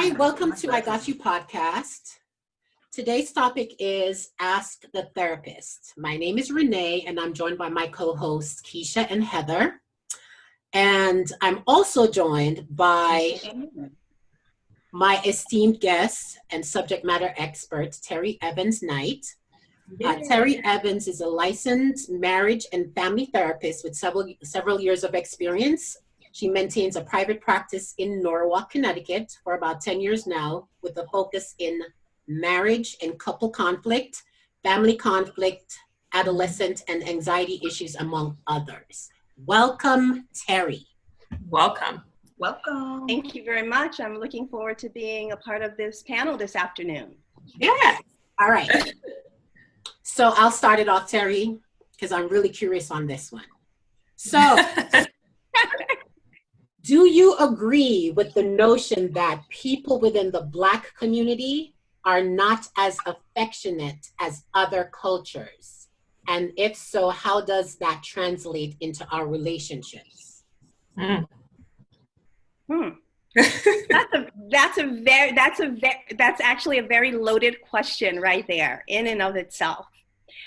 Hi, welcome to I Got You podcast. Today's topic is Ask the Therapist. My name is Renee, and I'm joined by my co-hosts, Keisha and Heather. And I'm also joined by my esteemed guest and subject matter expert, Terry Evans Knight. Terry Evans is a licensed marriage and family therapist with several years of experience. She maintains a private practice in Norwalk, Connecticut for about 10 years now, with a focus in marriage and couple conflict, family conflict, adolescent and anxiety issues, among others. Welcome, Terry. Welcome. Welcome. Thank you very much. I'm looking forward to being a part of this panel this afternoon. Yeah. All right. So I'll start it off, Terry, because I'm really curious on this one. So do you agree with the notion that people within the Black community are not as affectionate as other cultures? And if so, how does that translate into our relationships? That's actually a very loaded question right there in and of itself.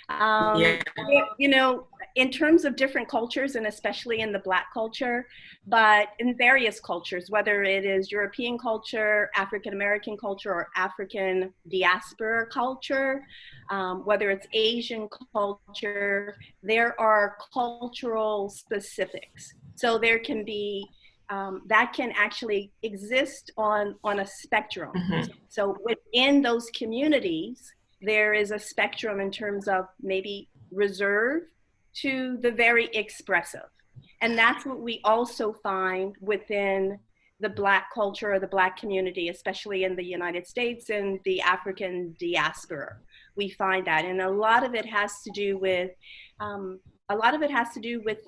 You know, in terms of different cultures, and especially in the Black culture, but in various cultures, whether it is European culture, African American culture, or African diaspora culture, whether it's Asian culture, there are cultural specifics. So there can be that can actually exist on a spectrum. Mm-hmm. So within those communities, there is a spectrum in terms of maybe reserve to the very expressive. And that's what we also find within the Black culture or the Black community, especially in the United States and the African diaspora. We find that. And a lot of it has to do with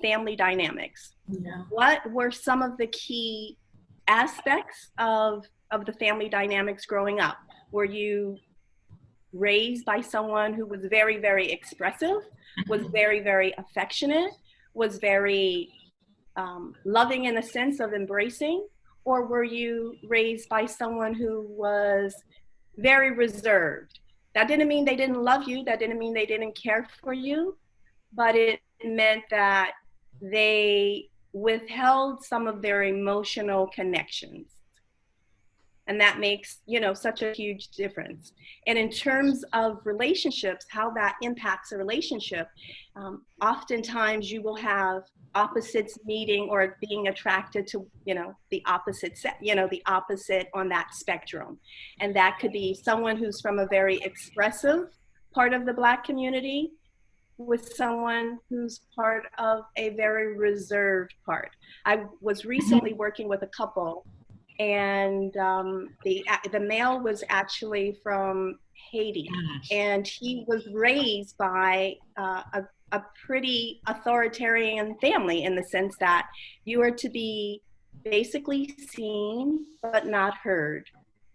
family dynamics. Yeah. What were some of the key aspects of the family dynamics growing up? Were you raised by someone who was very, very expressive, was very, very affectionate, was very loving in the sense of embracing? Or were you raised by someone who was very reserved? That didn't mean they didn't love you. That didn't mean they didn't care for you. But it meant that they withheld some of their emotional connections. And that makes, such a huge difference. And in terms of relationships, how that impacts a relationship, oftentimes you will have opposites meeting or being attracted to, the opposite the opposite on that spectrum. And that could be someone who's from a very expressive part of the Black community with someone who's part of a very reserved part. I was recently working with a couple, and the male was actually from Haiti, and he was raised by a pretty authoritarian family in the sense that you are to be basically seen but not heard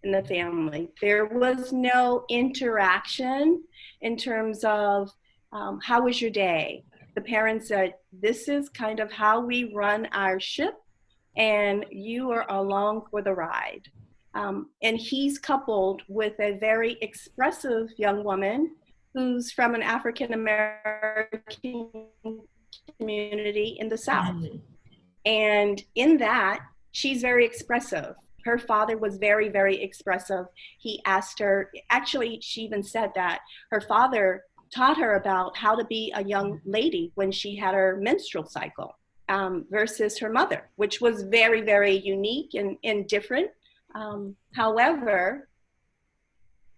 in the family. There was no interaction in terms of how was your day? The parents said, this is kind of how we run our ship, and you are along for the ride. And he's coupled with a very expressive young woman who's from an African American community in the South. And in that, she's very expressive. Her father was very, very expressive. He asked her, actually, she even said that her father taught her about how to be a young lady when she had her menstrual cycle versus her mother, which was very, very unique and different. However,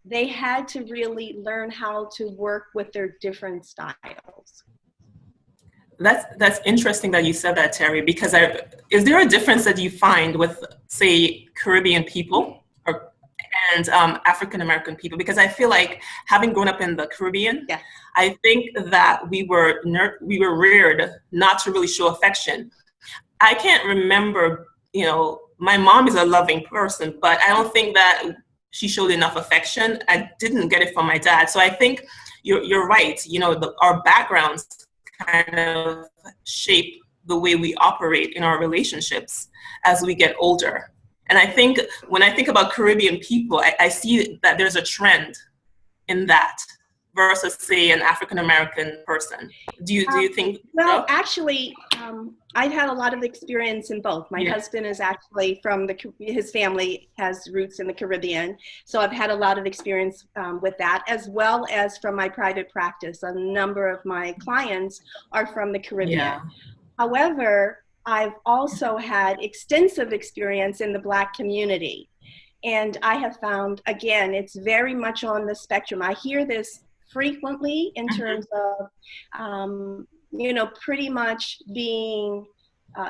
they had to really learn how to work with their different styles. That's interesting that you said that, Terry, because is there a difference that you find with, say, Caribbean people and African American people? Because I feel like, having grown up in the Caribbean, yeah, I think that we were reared not to really show affection. I can't remember, my mom is a loving person, but I don't think that she showed enough affection. I didn't get it from my dad. So I think you're right. Our backgrounds kind of shape the way we operate in our relationships as we get older. And I think when I think about Caribbean people, I see that there's a trend in that versus, say, an African American person. Do you think? Well, actually, I've had a lot of experience in both. My Yeah. husband is actually his family has roots in the Caribbean. So I've had a lot of experience with that, as well as from my private practice. A number of my clients are from the Caribbean. Yeah. However, I've also had extensive experience in the Black community. And I have found, again, it's very much on the spectrum. I hear this frequently in terms of, pretty much being,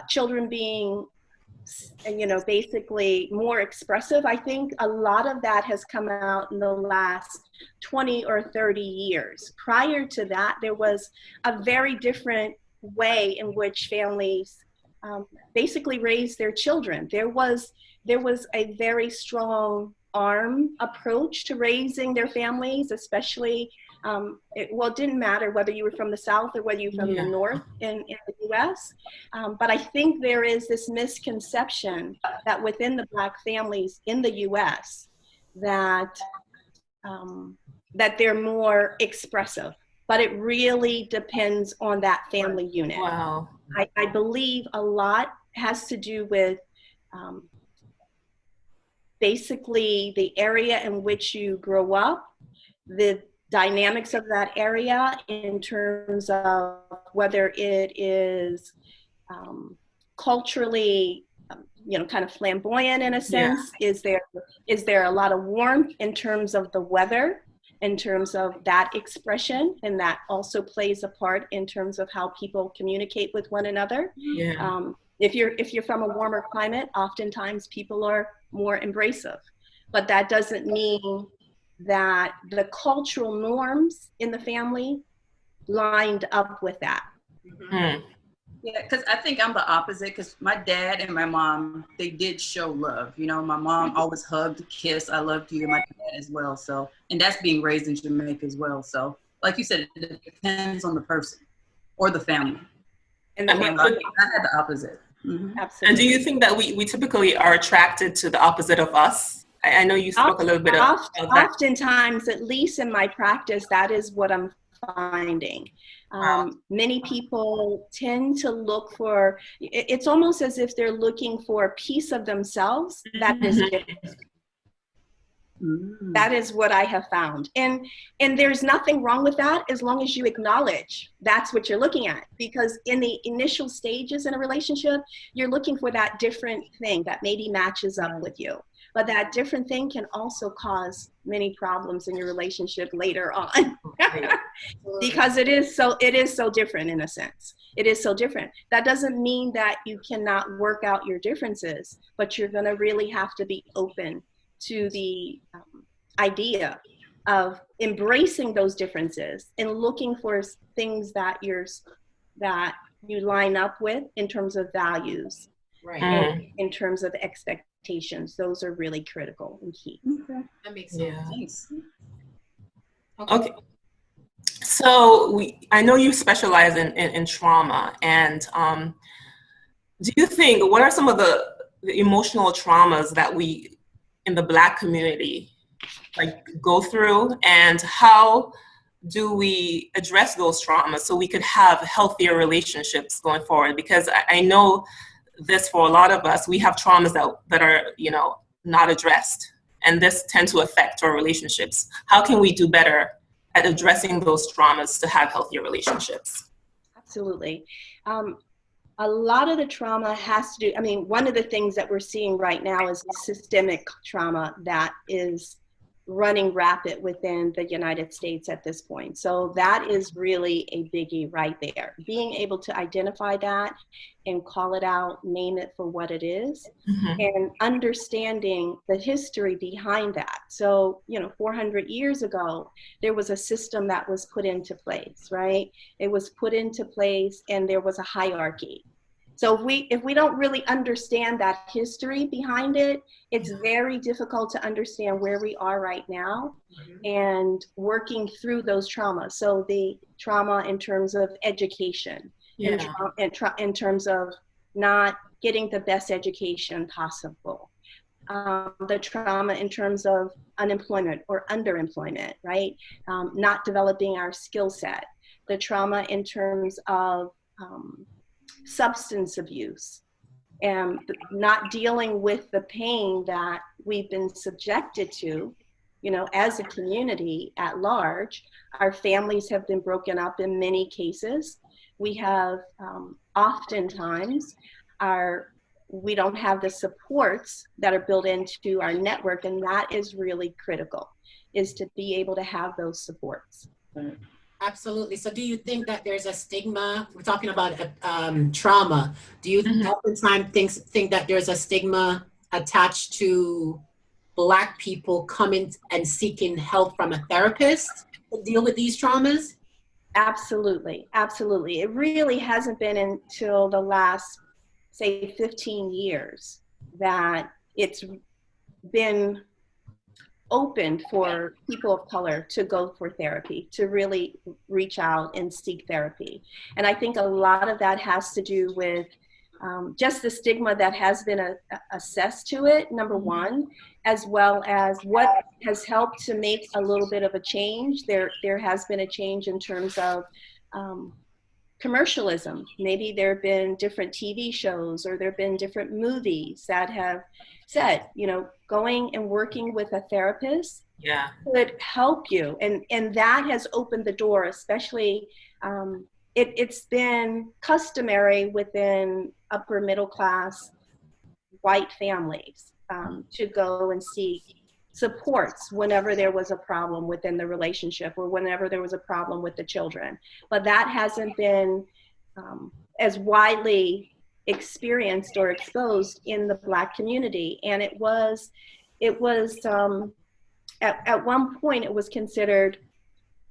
children being, basically more expressive. I think a lot of that has come out in the last 20 or 30 years. Prior to that, there was a very different way in which families basically raised their children. There was a very strong arm approach to raising their families, especially, it didn't matter whether you were from the South or whether you were from the North in the US. But I think there is this misconception that within the Black families in the US that they're more expressive, but it really depends on that family unit. Wow. I believe a lot has to do with basically the area in which you grow up, the dynamics of that area in terms of whether it is culturally, kind of flamboyant in a sense. Yeah. Is there a lot of warmth in terms of the weather, in terms of that expression, and that also plays a part in terms of how people communicate with one another. Yeah. If you're from a warmer climate, oftentimes people are more embracive, but that doesn't mean that the cultural norms in the family lined up with that. Mm. Yeah, because I think I'm the opposite, because my dad and my mom, they did show love. My mom always hugged, kissed, I loved you, and my dad as well. So, and that's being raised in Jamaica as well. So, like you said, it depends on the person or the family. And I had the opposite. Mm-hmm. Absolutely. And do you think that we typically are attracted to the opposite of us? I know you spoke a little bit about that. Oftentimes, at least in my practice, that is what I'm finding. Many people tend to look for, it's almost as if they're looking for a piece of themselves that is different. That is what I have found. And there's nothing wrong with that as long as you acknowledge that's what you're looking at. Because in the initial stages in a relationship, you're looking for that different thing that maybe matches up with you. But that different thing can also cause many problems in your relationship later on. Because it is so different in a sense. It is so different. That doesn't mean that you cannot work out your differences, but you're going to really have to be open to the idea of embracing those differences and looking for things that you line up with in terms of values, right? And in terms of expectations. Those are really critical and key. Okay. That makes sense. Yeah. Okay. So I know you specialize in trauma, and do you think, what are some of the emotional traumas that we in the Black community go through, and how do we address those traumas so we could have healthier relationships going forward? Because I know this, for a lot of us, we have traumas that are not addressed, and this tends to affect our relationships. How can we do better at addressing those traumas to have healthier relationships? Absolutely. A lot of the trauma has to do, one of the things that we're seeing right now is systemic trauma that is running rapid within the United States at this point. So that is really a biggie right there. Being able to identify that and call it out, name it for what it is, and understanding the history behind that. So, 400 years ago, there was a system that was put into place, right? It was put into place and there was a hierarchy. So if we don't really understand that history behind it, it's very difficult to understand where we are right now and working through those traumas. So the trauma in terms of education, in terms of not getting the best education possible, the trauma in terms of unemployment or underemployment, right? Not developing our skill set, the trauma in terms of substance abuse, and not dealing with the pain that we've been subjected to, you know, as a community at large. Our families have been broken up in many cases. We have oftentimes we don't have the supports that are built into our network, and that is really critical, is to be able to have those supports. Absolutely. So do you think that there's a stigma? We're talking about trauma. Do you oftentimes think that there's a stigma attached to Black people coming and seeking help from a therapist to deal with these traumas? Absolutely. Absolutely. It really hasn't been until the last, say, 15 years that it's been open for people of color to go for therapy, to really reach out and seek therapy. And I think a lot of that has to do with just the stigma that has been assessed to it, number one, as well as what has helped to make a little bit of a change. There has been a change in terms of commercialism. Maybe there have been different TV shows, or there have been different movies that have said, you know, going and working with a therapist could help you. And that has opened the door, especially it's been customary within upper middle class white families to go and seek supports whenever there was a problem within the relationship, or whenever there was a problem with the children. But that hasn't been as widely experienced or exposed in the Black community. And it was at one point it was considered,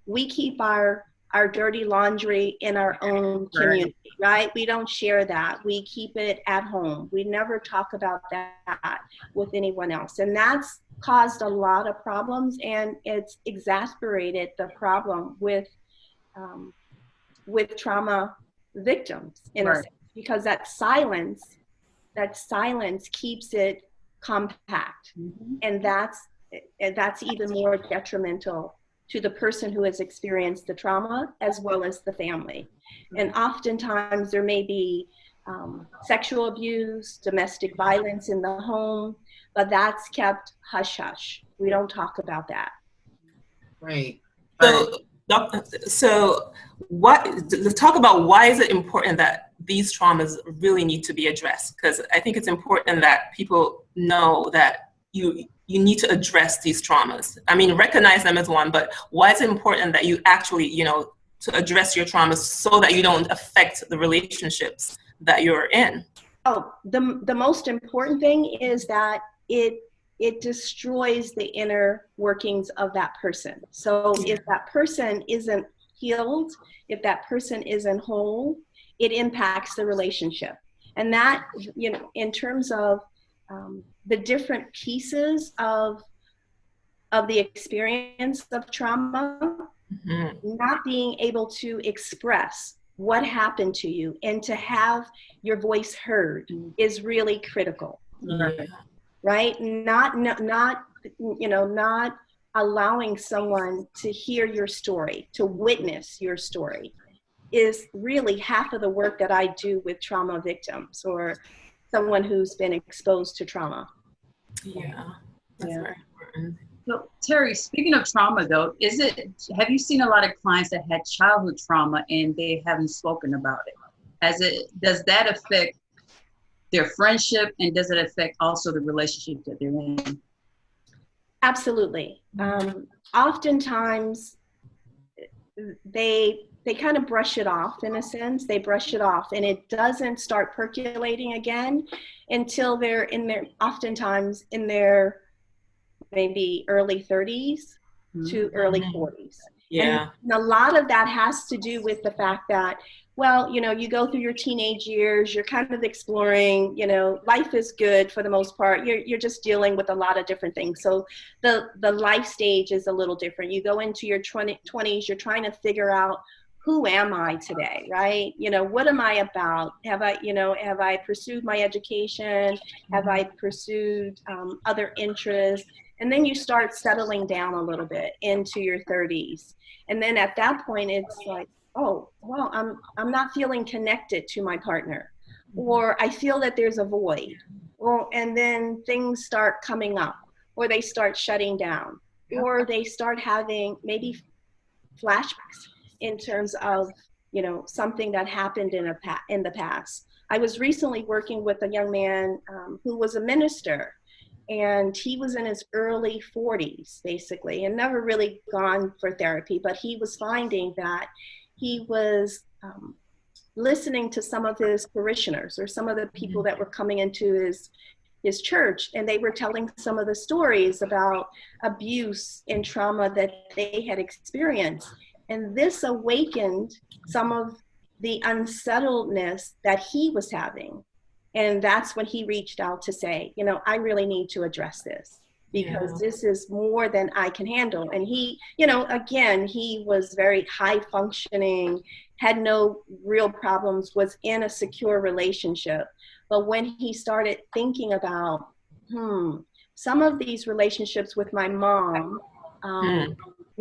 we keep our dirty laundry in our own community, right? We don't share that. We keep it at home. We never talk about that with anyone else. And that's caused a lot of problems, and it's exacerbated the problem with trauma victims in a sense, because that silence keeps it compact. And that's even more detrimental to the person who has experienced the trauma, as well as the family. And oftentimes there may be sexual abuse, domestic violence in the home, but that's kept hush-hush. We don't talk about that. Right. So let's talk about why is it important that these traumas really need to be addressed? Because I think it's important that people know that you need to address these traumas. I mean, recognize them as one, but why is it important that you actually, you know, to address your traumas so that you don't affect the relationships that you're in? Oh, the most important thing is that it destroys the inner workings of that person. So if that person isn't healed, if that person isn't whole, it impacts the relationship. And that, you know, in terms of the different pieces of the experience of trauma, not being able to express what happened to you and to have your voice heard is really critical. Right? Not allowing someone to hear your story, to witness your story, is really half of the work that I do with trauma victims or someone who's been exposed to trauma. That's very important. So, Terry, speaking of trauma though, have you seen a lot of clients that had childhood trauma and they haven't spoken about it? Does that affect their friendship, and does it affect also the relationship that they're in? Absolutely. Oftentimes they kind of brush it off, in a sense. They brush it off, and it doesn't start percolating again until they're oftentimes in their maybe early 30s to early 40s. And a lot of that has to do with the fact that, well, you know, you go through your teenage years, you're kind of exploring, you know, life is good for the most part. You're just dealing with a lot of different things. So the life stage is a little different. You go into your 20s, you're trying to figure out who am I today, right? You know, what am I about? Have I pursued my education? Have I pursued other interests? And then you start settling down a little bit into your 30s. And then at that point, it's like, oh, well, I'm not feeling connected to my partner, or I feel that there's a void. Well, and then things start coming up, or they start shutting down, or they start having maybe flashbacks in terms of, you know, something that happened in the past. I was recently working with a young man who was a minister, and he was in his early 40s, basically, and never really gone for therapy, but he was finding that he was listening to some of his parishioners or some of the people that were coming into his church, and they were telling some of the stories about abuse and trauma that they had experienced. And this awakened some of the unsettledness that he was having. And that's when he reached out to say, you know, I really need to address this, because this is more than I can handle. And he, you know, again, he was very high functioning, had no real problems, was in a secure relationship. But when he started thinking about, some of these relationships with my mom,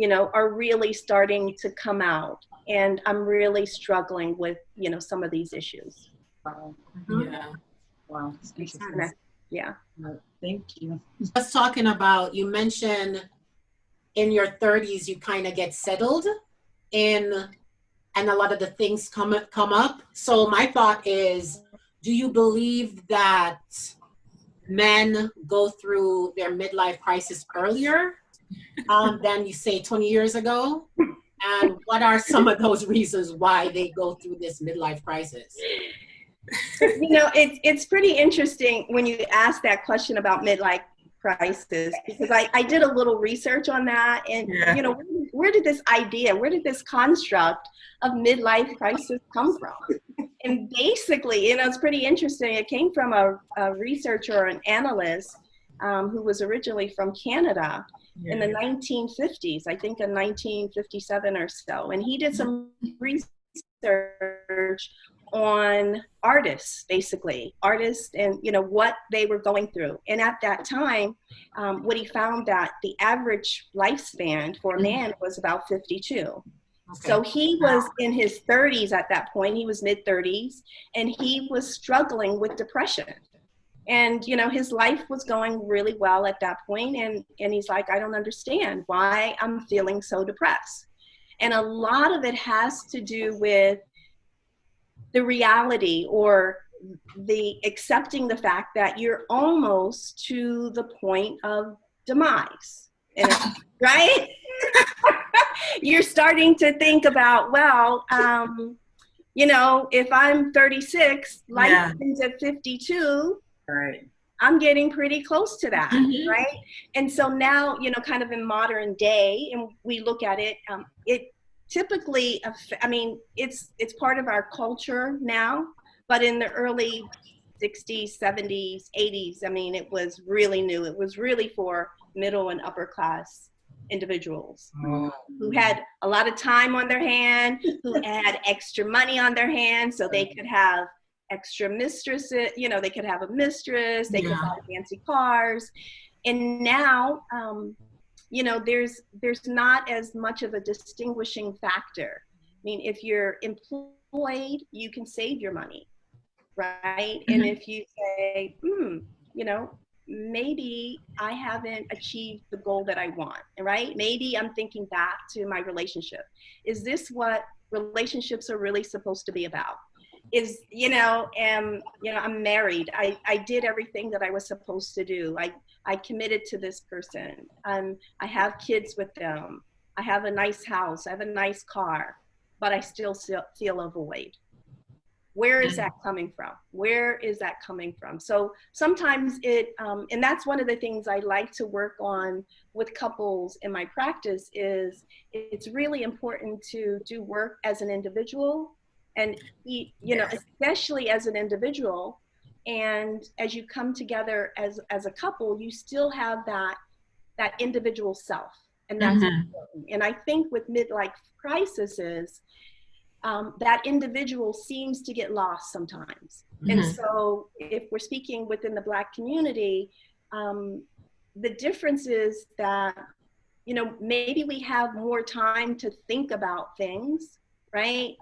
you know, are really starting to come out, and I'm really struggling with, you know, some of these issues. Wow. Yeah. Wow. It's interesting. Yeah. Thank you. Just talking about, you mentioned in your 30s, you kind of get settled in, and a lot of the things come up. So my thought is, do you believe that men go through their midlife crisis earlier than you say 20 years ago? And what are some of those reasons why they go through this midlife crisis? You know, it's pretty interesting when you ask that question about midlife crisis, because I did a little research on that, and you know, where did this construct of midlife crisis come from? And basically, you know, it's pretty interesting. It came from a researcher, an analyst, who was originally from Canada in the 1950s, I think in 1957 or so. And he did some research on artists, and, you know, what they were going through. And at that time, what he found that the average lifespan for a man was about 52. Okay. So he was in his 30s at that point. He was mid-30s, and he was struggling with depression. And, you know, his life was going really well at that point. And he's like, I don't understand why I'm feeling so depressed. And a lot of it has to do with the reality, or the accepting the fact that you're almost to the point of demise, right? You're starting to think about, well, you know, if I'm 36, life ends at 52, Right. I'm getting pretty close to that, right? And so now, you know, kind of in modern day, and we look at it, it typically, I mean, it's part of our culture now, but in the early 60s, 70s, 80s, I mean, it was really new. It was really for middle and upper class individuals who had a lot of time on their hand, who had extra money on their hand, so they could have extra mistresses, you know, they could have a mistress, they could buy fancy cars. And now, you know, there's not as much of a distinguishing factor. I mean, if you're employed, you can save your money, right? And if you say, you know, maybe I haven't achieved the goal that I want, right? Maybe I'm thinking back to my relationship. Is this what relationships are really supposed to be about? Is, you know, I'm married. I did everything that I was supposed to do. I committed to this person. I have kids with them. I have a nice house. I have a nice car, but I still feel a void. Where is that coming from? Where is that coming from? So sometimes and that's one of the things I like to work on with couples in my practice, is it's really important to do work as an individual, and you know, especially as an individual, and as you come together as a couple, you still have that individual self, and that's important. And I think with midlife crises, that individual seems to get lost sometimes. And so if we're speaking within the Black community, the difference is that, you know, maybe we have more time to think about things, right?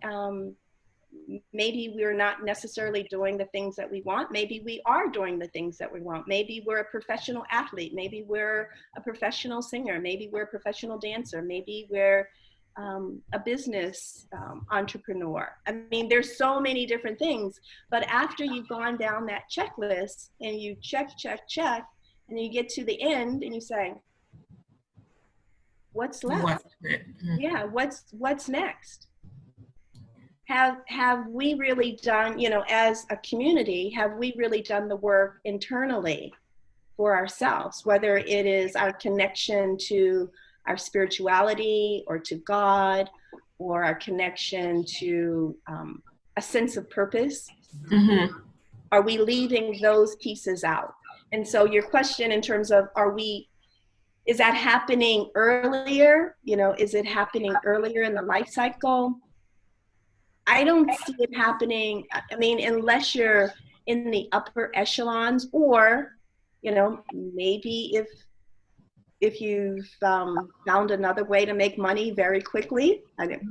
Maybe we're not necessarily doing the things that we want. Maybe we are doing the things that we want. Maybe we're a professional athlete. Maybe we're a professional singer. Maybe we're a professional dancer. Maybe we're a business entrepreneur. I mean, there's so many different things, but after you've gone down that checklist and you check, and you get to the end and you say, what's left? Yeah, what's next? Have we really done, you know, as a community, have we really done the work internally for ourselves, whether it is our connection to our spirituality or to God, or our connection to a sense of purpose? Are we leaving those pieces out? And so your question in terms of, is that happening earlier? You know, is it happening earlier in the life cycle? I don't see it happening, I mean, unless you're in the upper echelons, or, you know, maybe if you've found another way to make money very quickly,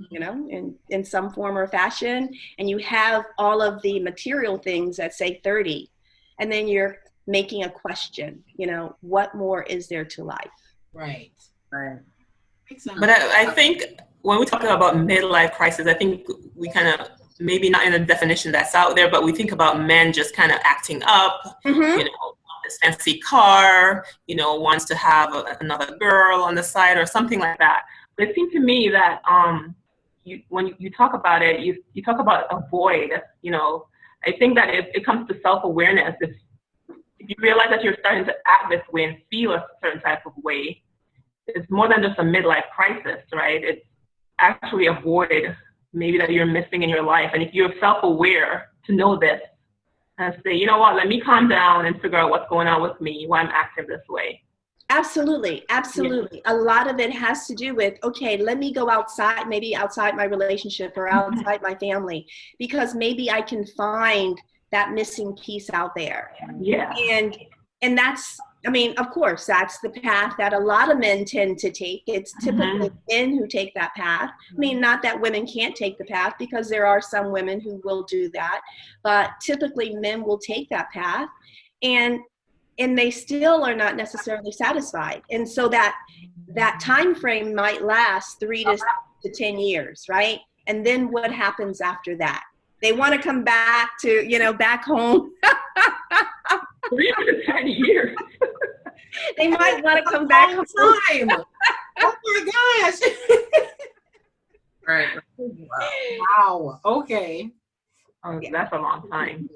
you know, in some form or fashion, and you have all of the material things at, say, 30, and then you're making a question, you know, what more is there to life? Right. But I think when we talk about midlife crisis, I think we kind of, maybe not in a definition that's out there, but we think about men just kind of acting up, you know, this fancy car, you know, wants to have another girl on the side or something like that. But it seems to me that when you talk about it, you talk about a void, you know. I think that it comes to self-awareness. If you realize that you're starting to act this way and feel a certain type of way, it's more than just a midlife crisis, right? It's actually a void maybe that you're missing in your life. And if you're self-aware to know this, and say, you know what, let me calm down and figure out what's going on with me, why I'm acting this way. Absolutely. Yeah. A lot of it has to do with, okay, let me go outside, maybe outside my relationship or outside my family, because maybe I can find that missing piece out there. Yeah. And that's, I mean, of course, that's the path that a lot of men tend to take. It's typically men who take that path. I mean, not that women can't take the path, because there are some women who will do that, but typically men will take that path, and they still are not necessarily satisfied. And so that time frame might last 3 to 10 years, right? And then what happens after that? They want to come back to, you know, back home. 3 to 10 years. They might want to come back home. Time. Oh my gosh. Right. Wow. Okay. Oh, that's a long time.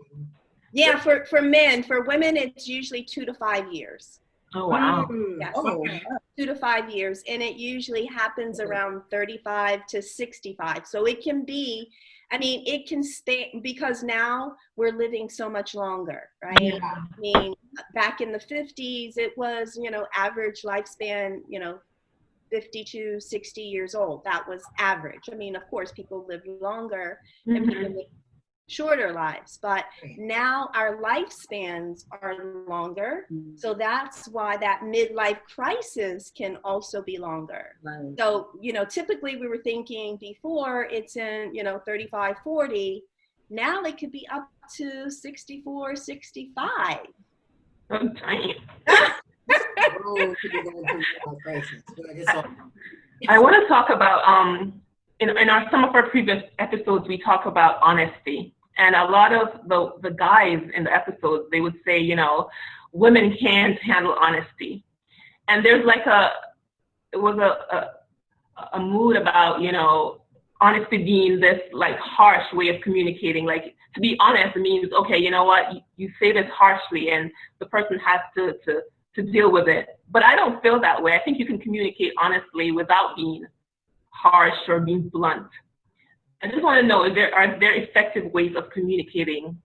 Yeah, for men. For women, it's usually 2 to 5 years. Oh, wow. Yes. Okay. 2 to 5 years. And it usually happens around 35 to 65. So it can be, I mean, it can stay, because now we're living so much longer, right? Yeah. I mean, back in the 50s, it was, you know, average lifespan, you know, 50 to 60 years old. That was average. I mean, of course, people live longer and people live shorter lives, but now our lifespans are longer. So that's why that midlife crisis can also be longer. Right. So, you know, typically we were thinking before it's in, you know, 35, 40. Now it could be up to 64, 65. I'm tiny. I want to talk about, in some of our previous episodes, we talk about honesty. And a lot of the guys in the episodes, they would say, you know, women can't handle honesty. And there's like it was a mood about, you know, honesty being this like harsh way of communicating. Like, to be honest means, okay, you know what, you say this harshly and the person has to deal with it. But I don't feel that way. I think you can communicate honestly without being harsh or being blunt. I just want to know, are there effective ways of communicating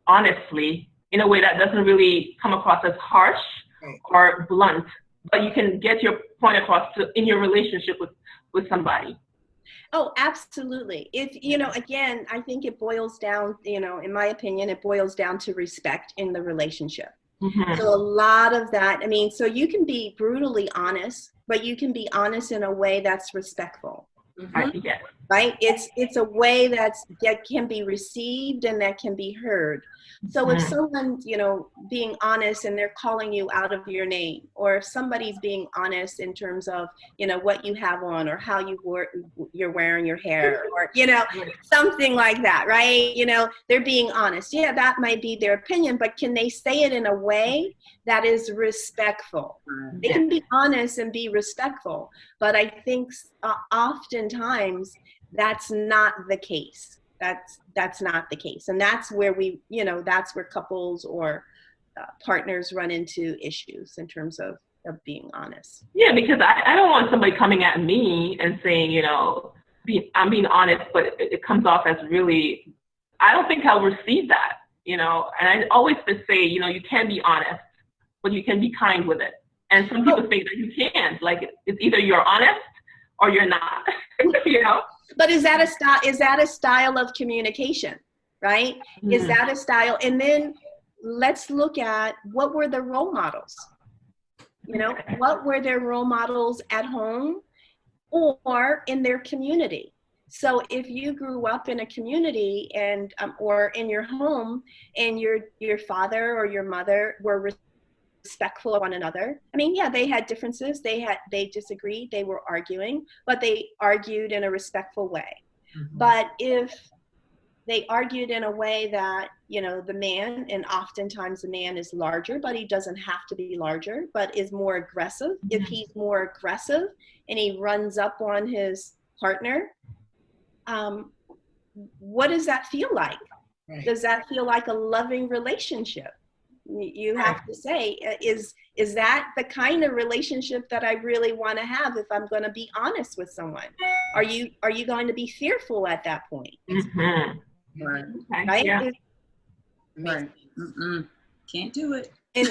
honestly in a way that doesn't really come across as harsh or blunt, but you can get your point across in your relationship with somebody? Oh, absolutely. If, you know, again, I think it boils down, you know, in my opinion, it boils down to respect in the relationship. Mhm. So a lot of that, I mean, so you can be brutally honest, but you can be honest in a way that's respectful, Right, yes. right? It's a way that can be received and that can be heard. So if Mhm. someone's, you know, being honest and they're calling you out of your name, or if somebody's being honest in terms of, you know, what you have on or how you're wearing your hair, or, you know, something like that, right? You know, they're being honest. Yeah, that might be their opinion, but can they say it in a way that is respectful? They can be honest and be respectful, but I think oftentimes that's not the case. That's not the case, and that's where we, you know, that's where couples or partners run into issues in terms of being honest. Yeah, because I don't want somebody coming at me and saying, you know, I'm being honest, but it comes off as really, I don't think I'll receive that, you know. And I always just say, you know, you can be honest, but you can be kind with it. And some people think that you can't. Like, it's either you're honest or you're not, you know. But is that a style? Is that a style of communication, right? Mm-hmm. Is that a style? And then let's look at what were the role models. You know, what were their role models at home or in their community? So if you grew up in a community and or in your home, and your father or your mother were respectful of one another. I mean, yeah, they had differences. They disagreed. They were arguing, but they argued in a respectful way. Mm-hmm. But if they argued in a way that, you know, the man, and oftentimes the man is larger, but he doesn't have to be larger, but is more aggressive. Mm-hmm. If he's more aggressive and he runs up on his partner, what does that feel like? Right. Does that feel like a loving relationship? You have to say, is that the kind of relationship that I really want to have if I'm going to be honest with someone? Are you going to be fearful at that point? Mm-hmm. Right. Right? Yeah. Right. Mm-mm. Can't do it. And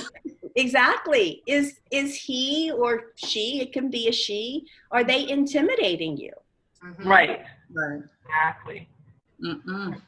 exactly. Is he or she, it can be a she, are they intimidating you? Mm-hmm. Right. Right. Exactly. Mm-mm.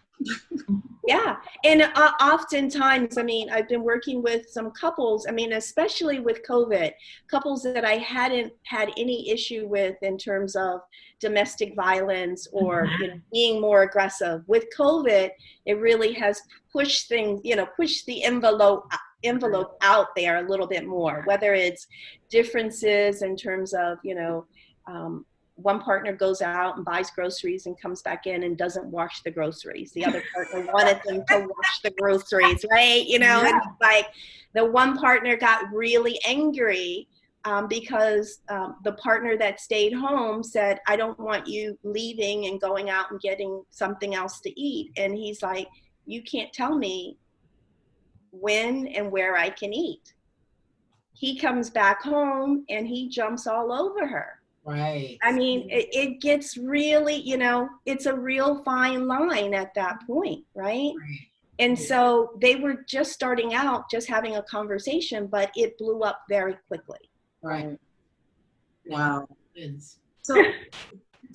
Yeah. And oftentimes, I mean, I've been working with some couples, I mean, especially with COVID, couples that I hadn't had any issue with in terms of domestic violence or you know, being more aggressive. With COVID, it really has pushed things, you know, pushed the envelope out there a little bit more, whether it's differences in terms of, you know, one partner goes out and buys groceries and comes back in and doesn't wash the groceries. The other partner wanted them to wash the groceries, right? You know, yeah. And like the one partner got really angry because the partner that stayed home said, I don't want you leaving and going out and getting something else to eat. And he's like, you can't tell me when and where I can eat. He comes back home and he jumps all over her. Right. I mean, it gets really, you know, it's a real fine line at that point, right? And so they were just starting out, just having a conversation, but it blew up very quickly. Right. Wow. So,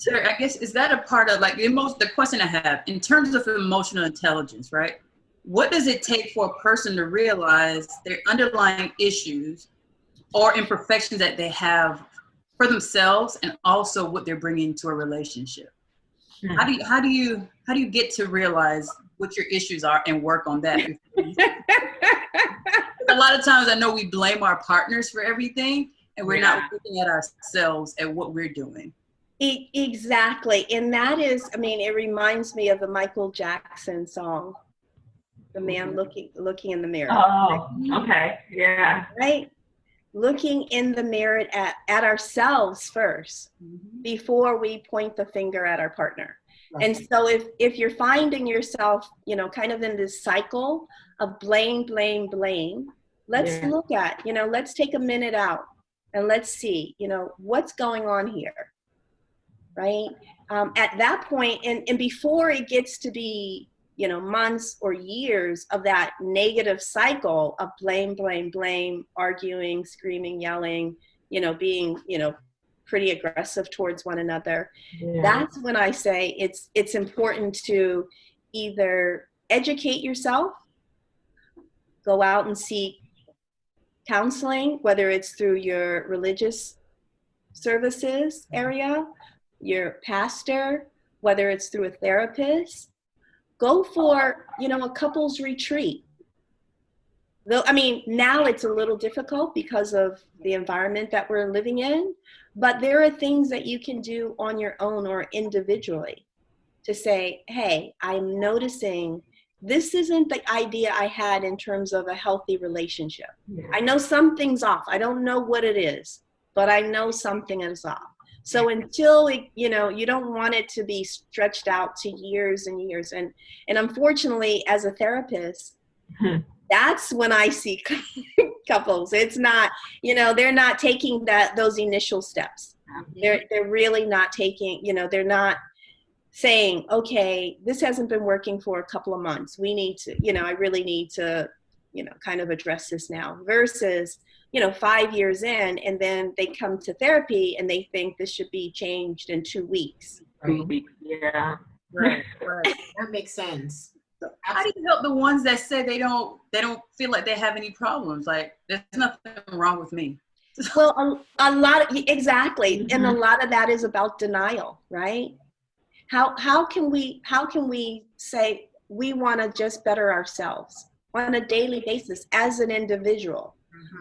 Terry, I guess, is that a part of like the question I have in terms of emotional intelligence, right? What does it take for a person to realize their underlying issues or imperfections that they have for themselves, and also what they're bringing to a relationship? How do you get to realize what your issues are and work on that? A lot of times I know we blame our partners for everything, and we're not looking at ourselves at what we're doing. Exactly. And that is, I mean, it reminds me of the Michael Jackson song, The Man Looking in the Mirror. Oh, okay. Yeah. Right? Looking in the mirror at ourselves first before we point the finger at our partner. Right. And so if you're finding yourself, you know, kind of in this cycle of blame, let's look at, you know, let's take a minute out and let's see, you know, what's going on here, right? At that point, and before it gets to be, you know, months or years of that negative cycle of blame, arguing, screaming, yelling, you know, being, you know, pretty aggressive towards one another. Yeah. That's when I say it's important to either educate yourself, go out and seek counseling, whether it's through your religious services area, your pastor, whether it's through a therapist. Go for, a couples retreat. Though, I mean, now it's a little difficult because of the environment that we're living in, but there are things that you can do on your own or individually to say, hey, I'm noticing this isn't the idea I had in terms of a healthy relationship. Yeah. I know something's off. I don't know what it is, but I know something is off. So until you don't want it to be stretched out to years and years. And unfortunately, as a therapist, that's when I see couples. It's not, they're not taking those initial steps. They're really not taking, they're not saying, okay, this hasn't been working for a couple of months. We need to, I really need to, kind of address this now, versus 5 years in, and then they come to therapy and they think this should be changed in 2 weeks. Right. Yeah. Right. That makes sense. How do you help the ones that say they don't feel like they have any problems? Like, there's nothing wrong with me. Well, a lot of, exactly. And a lot of that is about denial, right? How can we say we want to just better ourselves on a daily basis as an individual?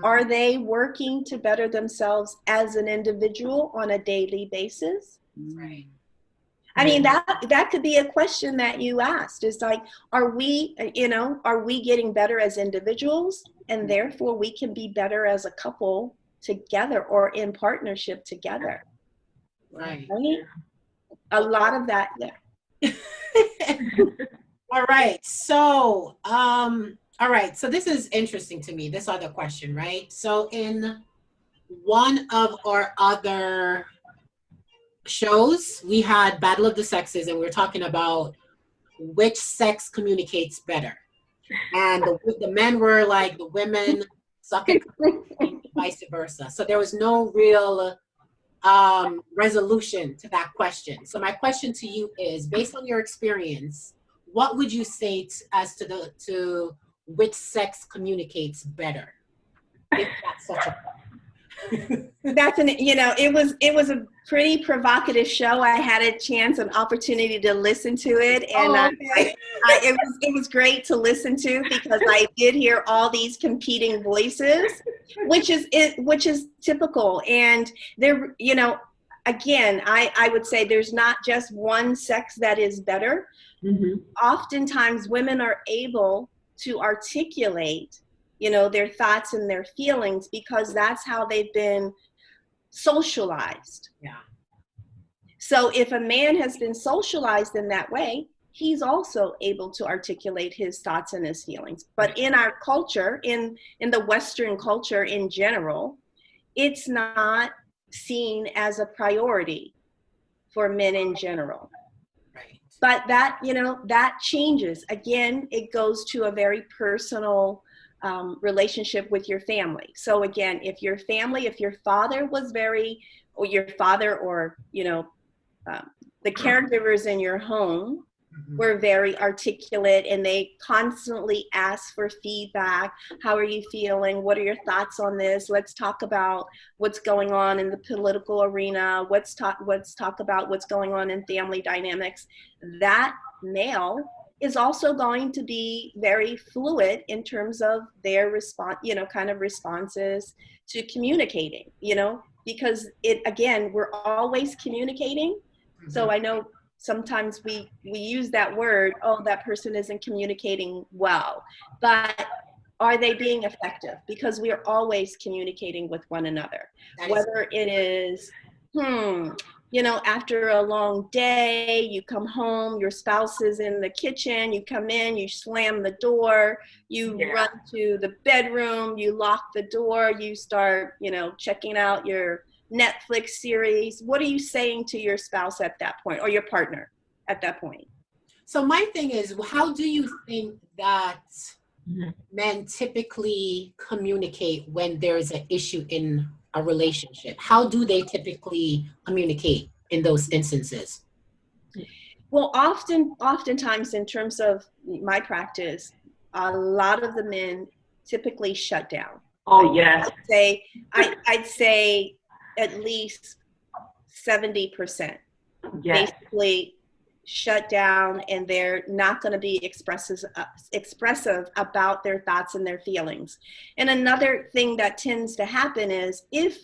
Are they working to better themselves as an individual on a daily basis? Right. I mean, that could be a question that you asked. It's like, are we getting better as individuals, and therefore we can be better as a couple together or in partnership together? Right. A lot of that, yeah. All right. So, so this is interesting to me, this other question, right? So in one of our other shows, we had Battle of the Sexes, and we were talking about which sex communicates better. And the men were like, the women suck at communicating, vice versa. So there was no real resolution to that question. So my question to you is, based on your experience, what would you say as to which sex communicates better? If that's such a it was a pretty provocative show. I had a chance, an opportunity to listen to it, and it was great to listen to, because I did hear all these competing voices, which is typical. And there, again, I would say there's not just one sex that is better. Oftentimes, women are able to articulate their thoughts and their feelings, because that's how they've been socialized. Yeah. So if a man has been socialized in that way, he's also able to articulate his thoughts and his feelings. But in our culture, in the Western culture in general, it's not seen as a priority for men in general. Right. But that changes. Again, it goes to a very personal relationship with your family. So again, if your father was the caregivers in your home were very articulate, and they constantly ask for feedback. How are you feeling? What are your thoughts on this? Let's talk about what's going on in the political arena. Let's talk about what's going on in family dynamics. That male is also going to be very fluid in terms of their responses to communicating, because we're always communicating. So I know sometimes we use that word, oh, that person isn't communicating well, but are they being effective? Because we are always communicating with one another, whether it is, after a long day, you come home, your spouse is in the kitchen, you come in, you slam the door, you run to the bedroom, you lock the door, you start, checking out your Netflix series. What are you saying to your spouse at that point, or your partner at that point? So my thing is, how do you think that men typically communicate when there's an issue in a relationship? How do they typically communicate in those instances? Well, oftentimes in terms of my practice, a lot of the men typically shut down. Oh, yes. I'd say at least 70% Yes. basically shut down, and they're not going to be expressive about their thoughts and their feelings. And another thing that tends to happen is if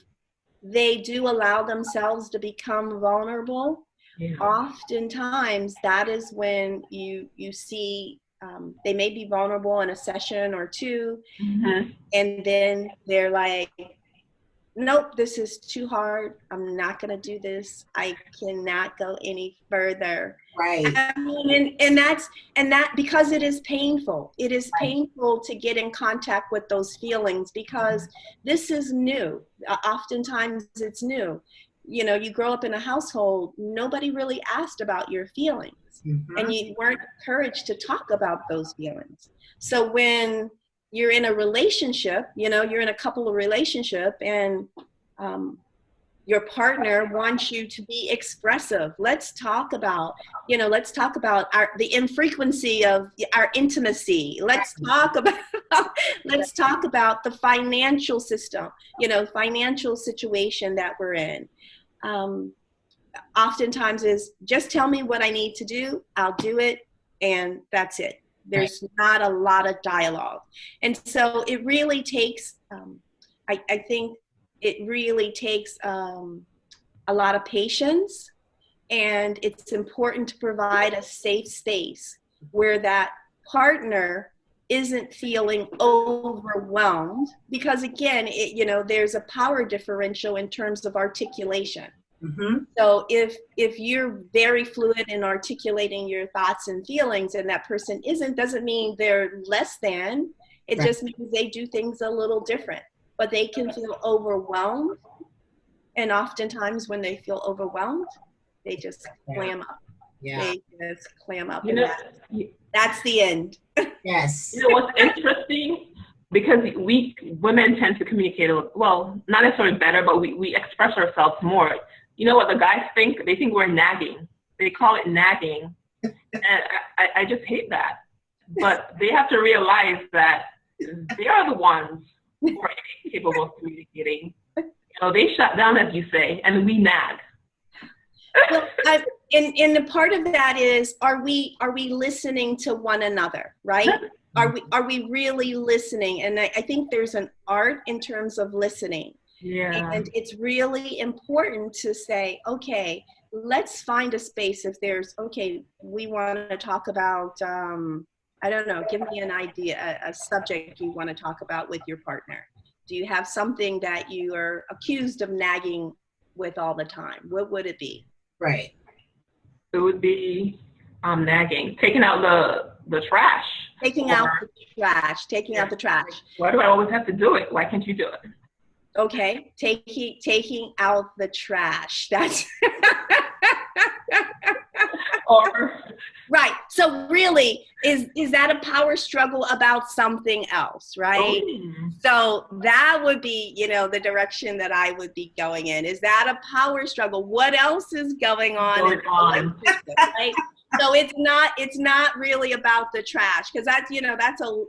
they do allow themselves to become vulnerable, Yeah. oftentimes that is when you see they may be vulnerable in a session or two, Mm-hmm. and then they're like, nope, this is too hard. I'm not going to do this. I cannot go any further. Right. I mean, and that because it is painful. It is painful to get in contact with those feelings because this is new. Oftentimes it's new. You know, you grow up in a household, nobody really asked about your feelings, and you weren't encouraged to talk about those feelings. So when you're in a relationship, you know, you're in a couple of relationship, and your partner wants you to be expressive. Let's talk about, the infrequency of our intimacy. Let's talk about the financial system, financial situation that we're in. Oftentimes is just tell me what I need to do, I'll do it, and that's it. There's not a lot of dialogue. And so it really takes, I think it really takes a lot of patience, and it's important to provide a safe space where that partner isn't feeling overwhelmed, because again, there's a power differential in terms of articulation. Mm-hmm. So if you're very fluid in articulating your thoughts and feelings, and that person isn't, doesn't mean they're less than. It just means they do things a little different, but they can feel overwhelmed. And oftentimes when they feel overwhelmed, they just clam up. Yeah. They just clam up. That's the end. Yes. You know what's interesting? Because we women tend to communicate, well, not necessarily better, but we express ourselves more. You know what the guys think? They think we're nagging. They call it nagging. And I just hate that. But they have to realize that they are the ones who are capable of communicating. They shut down, as you say, and we nag. Well, and the part of that is, are we listening to one another, right? Are we really listening? And I think there's an art in terms of listening. Yeah. And it's really important to say, okay, let's find a space. If there's, we want to talk about, I don't know, give me an idea, a subject you want to talk about with your partner. Do you have something that you are accused of nagging with all the time? What would it be? Right. It would be nagging, taking out the trash. Taking out the trash. Why do I always have to do it? Why can't you do it? Okay, taking out the trash. That's Or right. So really, is that a power struggle about something else, right? So that would be, the direction that I would be going in. Is that a power struggle? What else is going on? Right? So it's not really about the trash, because that's a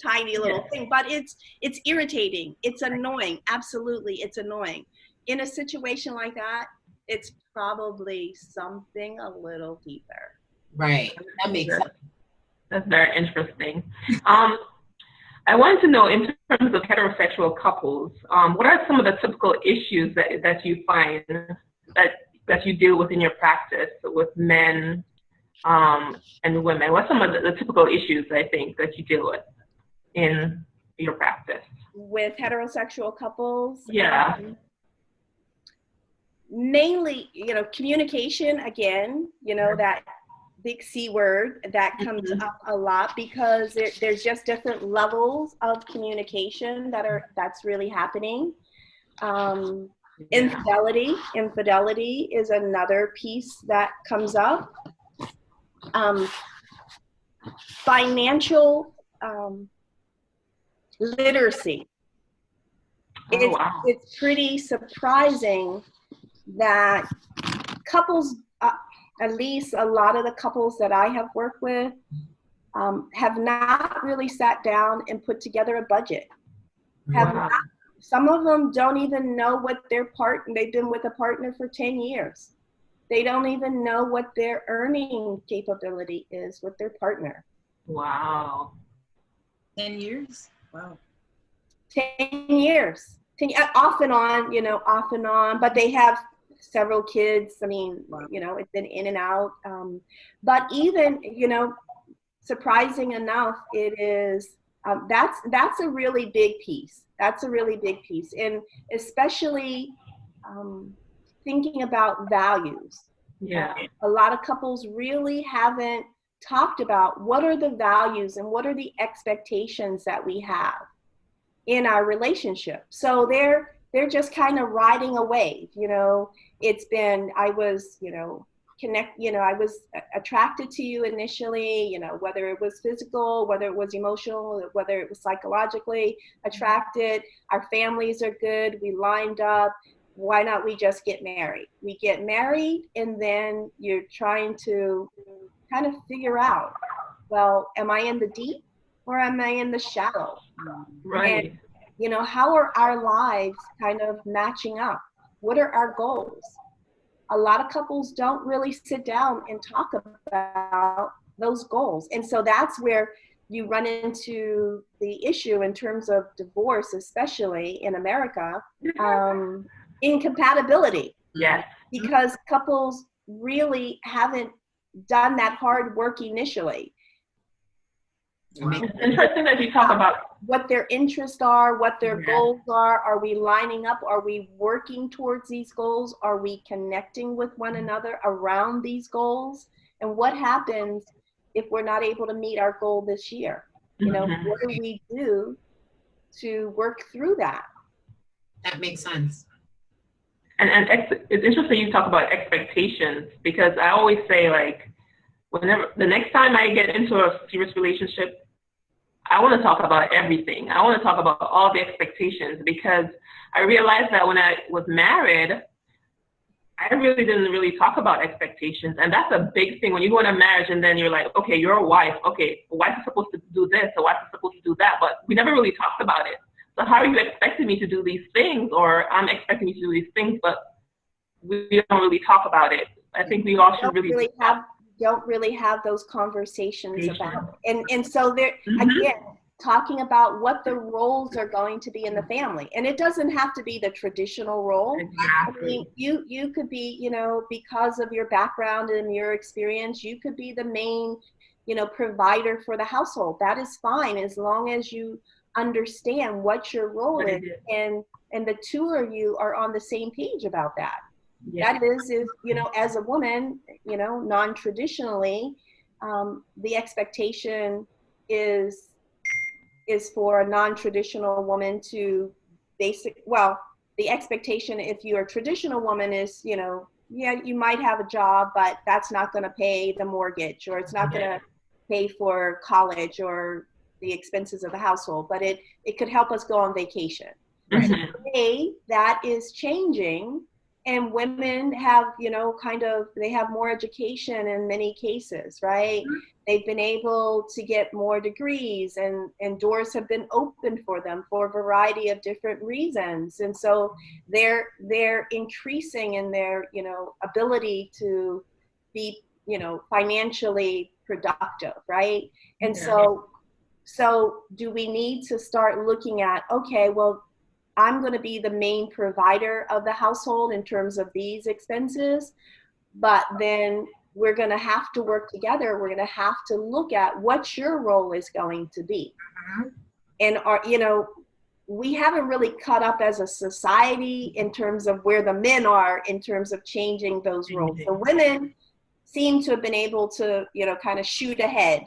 tiny little thing, but it's irritating. It's annoying. Absolutely, it's annoying. In a situation like that, it's probably something a little deeper. Right. That makes sense. That's very interesting. I wanted to know, in terms of heterosexual couples, what are some of the typical issues that you find that you deal with in your practice with men and women? What are some of the typical issues, I think, that you deal with in your practice? With heterosexual couples? Yeah. Mainly, communication, again, that big C word that comes up a lot, because there's just different levels of communication that's really happening. Infidelity is another piece that comes up. Financial literacy. Oh, wow. It's pretty surprising that couples, at least a lot of the couples that I have worked with, have not really sat down and put together a budget. Wow. Some of them don't even know what they've been with a partner for 10 years. They don't even know what their earning capability is with their partner. Wow. 10 years? Wow. 10 years. Off and on, off and on, but they have several kids. I mean, Wow. It's been in and out. But even, surprising enough, it is, that's a really big piece. That's a really big piece. And especially thinking about values. Yeah. A lot of couples really haven't talked about what are the values and what are the expectations that we have in our relationship. So they're just kind of riding a wave. It's been, I was attracted to you initially, whether it was physical, whether it was emotional, whether it was psychologically attracted. Our families are good. We lined up. Why not we just get married? We get married, and then you're trying to kind of figure out, well, am I in the deep or am I in the shallow? Right. And, how are our lives kind of matching up? What are our goals? A lot of couples don't really sit down and talk about those goals. And so that's where you run into the issue in terms of divorce, especially in America, incompatibility. Yes. Because couples really haven't done that hard work initially. It's interesting that you talk about what their interests are, what their goals are we lining up? Are we working towards these goals? Are we connecting with one another around these goals? And what happens if we're not able to meet our goal this year? What do we do to work through that? That makes sense. and it's interesting you talk about expectations, because I always say, like, whenever the next time I get into a serious relationship, I want to talk about everything. I want to talk about all the expectations, because I realized that when I was married, I really didn't really talk about expectations. And that's a big thing when you go in a marriage and then you're like, okay, you're a wife. Okay, a wife is supposed to do this, a wife is supposed to do that, but we never really talked about it. So how are you expecting me to do these things, or I'm expecting you to do these things, but we don't really talk about it? I think we all should don't really have those conversations about it. And so there, again, talking about what the roles are going to be in the family. And it doesn't have to be the traditional role. Exactly. I mean, you could be, because of your background and your experience, you could be the main, provider for the household. That is fine, as long as you understand what your role is, and the two of you are on the same page about that. Yeah. That is, if, as a woman, non-traditionally, the expectation is for a non-traditional woman to the expectation, if you're a traditional woman, is, you might have a job, but that's not going to pay the mortgage, or it's not going to pay for college or the expenses of the household, but it could help us go on vacation. Right. So today, that is changing. And women have, they have more education in many cases, right? Mm-hmm. They've been able to get more degrees, and doors have been opened for them for a variety of different reasons. And so they're increasing in their, ability to be, financially productive, right? And so do we need to start looking at, okay, well, I'm going to be the main provider of the household in terms of these expenses, but then we're going to have to work together. We're going to have to look at what your role is going to be. And we haven't really caught up as a society in terms of where the men are in terms of changing those roles. The women seem to have been able to, kind of shoot ahead.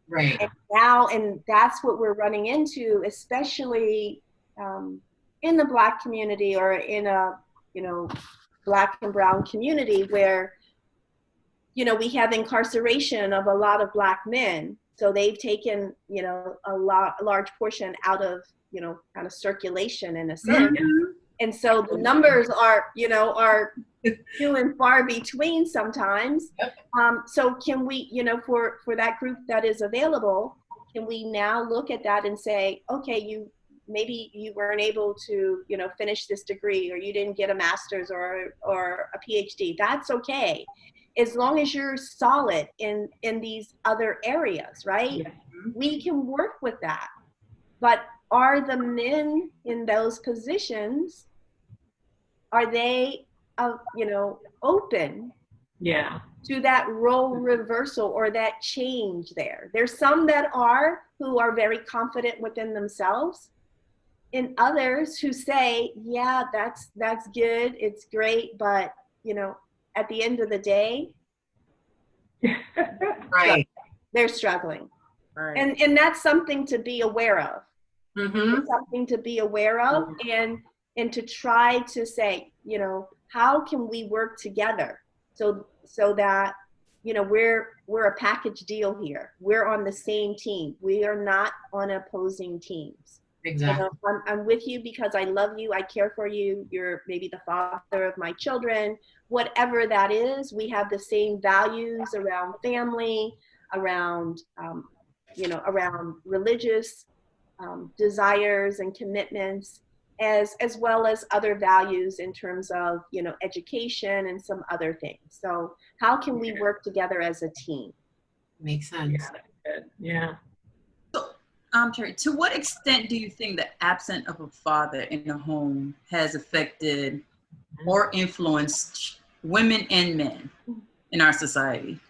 Right. And that's what we're running into, especially in the Black community, or in a, Black and brown community, where, we have incarceration of a lot of Black men. So they've taken, you know, a large portion out of, you know, kind of circulation in a sense. And so the numbers are, you know, are few and far between sometimes. So can we, you know, for that group that is available, can we now look at that and say, okay, maybe you weren't able to, you know, finish this degree, or you didn't get a master's or a PhD. That's okay, as long as you're solid in these other areas, right? We can work with that. But are the men in those positions, are they, you know, open to that role reversal or that change there? There's some that are, who are very confident within themselves, and others who say, yeah, that's good, it's great, but, you know, at the end of the day, Right. they're struggling. Right. And that's something to be aware of. It's something to be aware of, and to try to say, you know, how can we work together so that, you know, we're a package deal here. We're on the same team. We are not on opposing teams. Exactly. You know, I'm with you because I love you. I care for you. You're maybe the father of my children. Whatever that is, we have the same values around family, around, you know, around religious desires and commitments, as well as other values in terms of, you know, education and some other things. So how can we work together as a team? Makes sense. Yeah. So, Terry, to what extent do you think the absence of a father in the home has affected or influenced women and men in our society?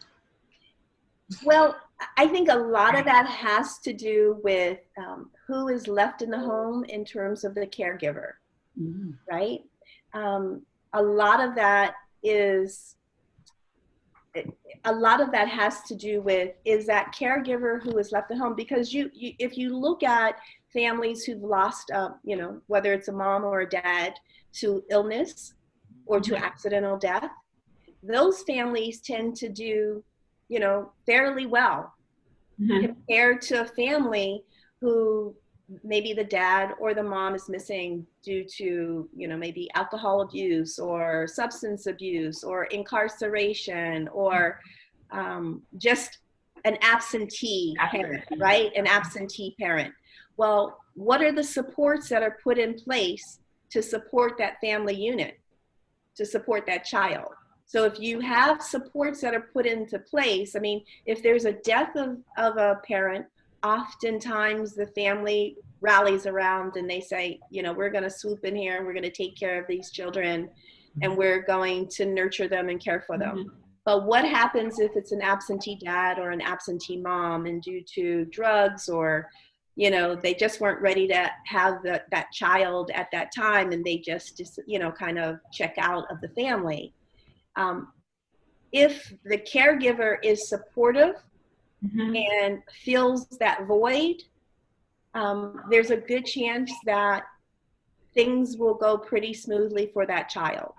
Well, I think a lot of that has to do with who is left in the home in terms of the caregiver, right? A lot of that has to do with, is that caregiver who is left at home? Because if you look at families who've lost, you know, whether it's a mom or a dad to illness or to accidental death, those families tend to do, you know, fairly well compared to a family who maybe the dad or the mom is missing due to, you know, maybe alcohol abuse or substance abuse or incarceration or just an absentee parent, right? An absentee parent. Well, what are the supports that are put in place to support that family unit, to support that child? So if you have supports that are put into place, I mean, if there's a death of a parent, oftentimes the family rallies around and they say, you know, we're going to swoop in here and we're going to take care of these children and we're going to nurture them and care for them. But what happens if it's an absentee dad or an absentee mom, and due to drugs or, you know, they just weren't ready to have that child at that time and they just, you know, kind of check out of the family. If the caregiver is supportive and fills that void, there's a good chance that things will go pretty smoothly for that child.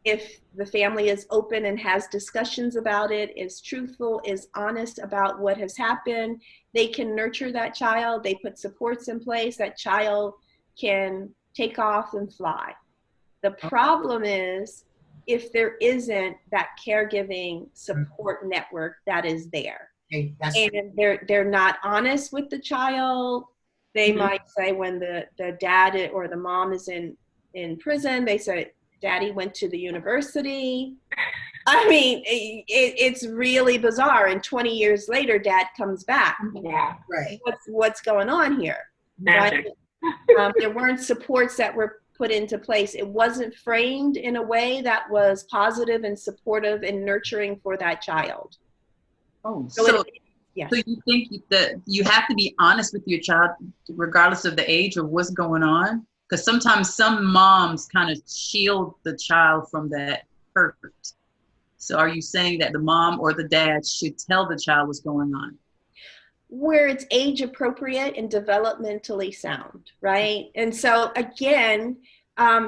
If the family is open and has discussions about it, is truthful, is honest about what has happened, they can nurture that child, they put supports in place, that child can take off and fly. The problem is if there isn't that caregiving support network that is there. Okay, and they're not honest with the child. They might say when the dad or the mom is in prison, they say, Daddy went to the university. I mean, it's really bizarre. And 20 years later, Dad comes back. Yeah, right. What's going on here? Magic. Right? There weren't supports that were put into place. It wasn't framed in a way that was positive and supportive and nurturing for that child. Oh, So so you think that you have to be honest with your child regardless of the age or what's going on? Because sometimes some moms kind of shield the child from that hurt. So are you saying that the mom or the dad should tell the child what's going on? Where it's age appropriate and developmentally sound, right? And so again,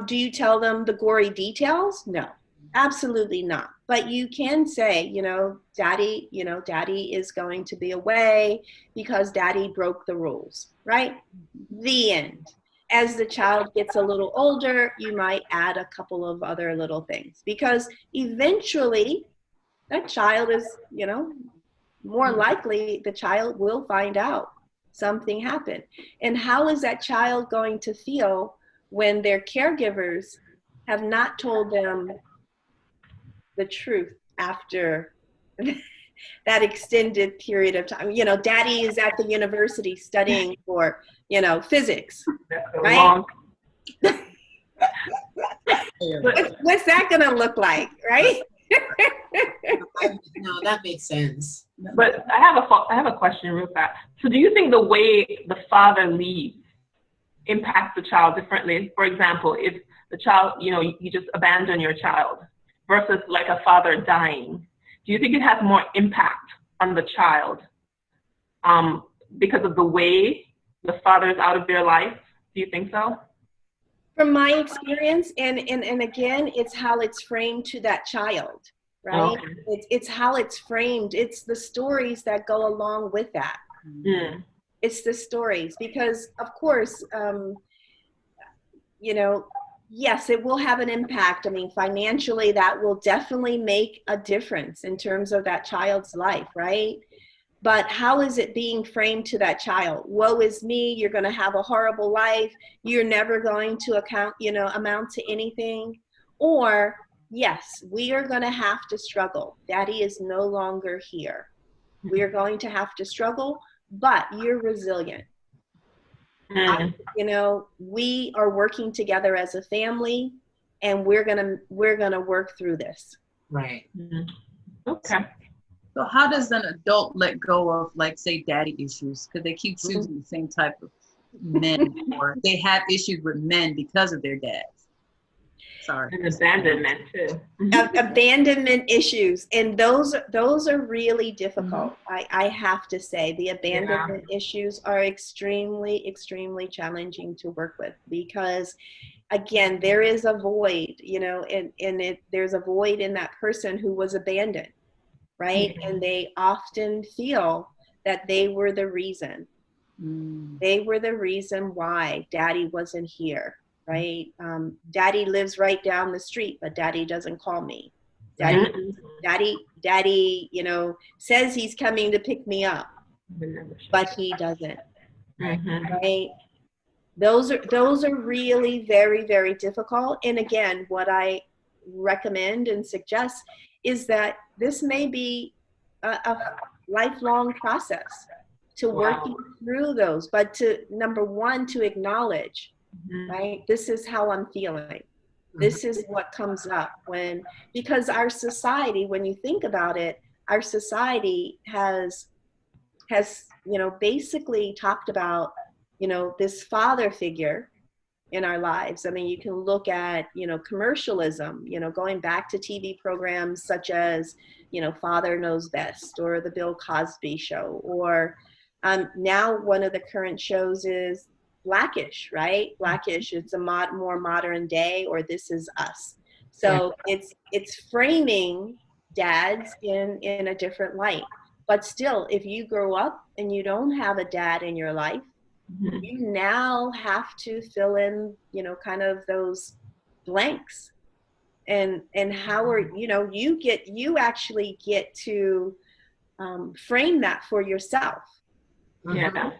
do you tell them the gory details? No. Absolutely not. But you can say, daddy is going to be away because daddy broke the rules, right? The end. As the child gets a little older, you might add a couple of other little things because eventually that child is, more likely the child will find out something happened. And how is that child going to feel when their caregivers have not told them the truth after that extended period of time? Daddy is at the university studying for, physics, right? What's that going to look like, right? No, that makes sense. But I have a question real fast. So do you think the way the father leaves impacts the child differently? For example, if the child, you just abandon your child versus like a father dying, do you think it has more impact on the child because of the way the father is out of their life? Do you think so? From my experience, and again, it's how it's framed to that child, right? Okay. It's how it's framed. It's the stories that go along with that. Mm. It's the stories because, of course, yes, it will have an impact. I mean, financially, that will definitely make a difference in terms of that child's life, right? But how is it being framed to that child? Woe is me, you're going to have a horrible life, you're never going to amount to anything. Or, yes, we are going to have to struggle. Daddy is no longer here. We are going to have to struggle, but you're resilient. We are working together as a family, and we're gonna work through this. Right. Mm-hmm. Okay. So how does an adult let go of, like, say, daddy issues? Because they keep choosing the same type of men, or they have issues with men because of their dads. Sorry. And abandonment too. Abandonment issues, and those are really difficult. Mm-hmm. I have to say, the abandonment issues are extremely, extremely challenging to work with because, again, there is a void, there's a void in that person who was abandoned. Right? Mm-hmm. And they often feel that they were the reason. Mm. They were the reason why daddy wasn't here, right? Daddy lives right down the street, but daddy doesn't call me. Daddy, says he's coming to pick me up, but he doesn't. Mm-hmm. Right? Those are really very, very difficult. And again, what I recommend and suggest is that this may be a lifelong process to working through those, but number one, to acknowledge, right? This is how I'm feeling. This is what comes up because our society, when you think about it, our society has basically talked about, this father figure in our lives. I mean, you can look at, commercialism, going back to TV programs such as, Father Knows Best or The Bill Cosby Show, or now one of the current shows is Blackish, right? Blackish, it's a more modern day, or This Is Us. So it's framing dads in a different light. But still, if you grow up and you don't have a dad in your life, you now have to fill in, kind of those blanks, and how are you actually get to frame that for yourself. Yeah.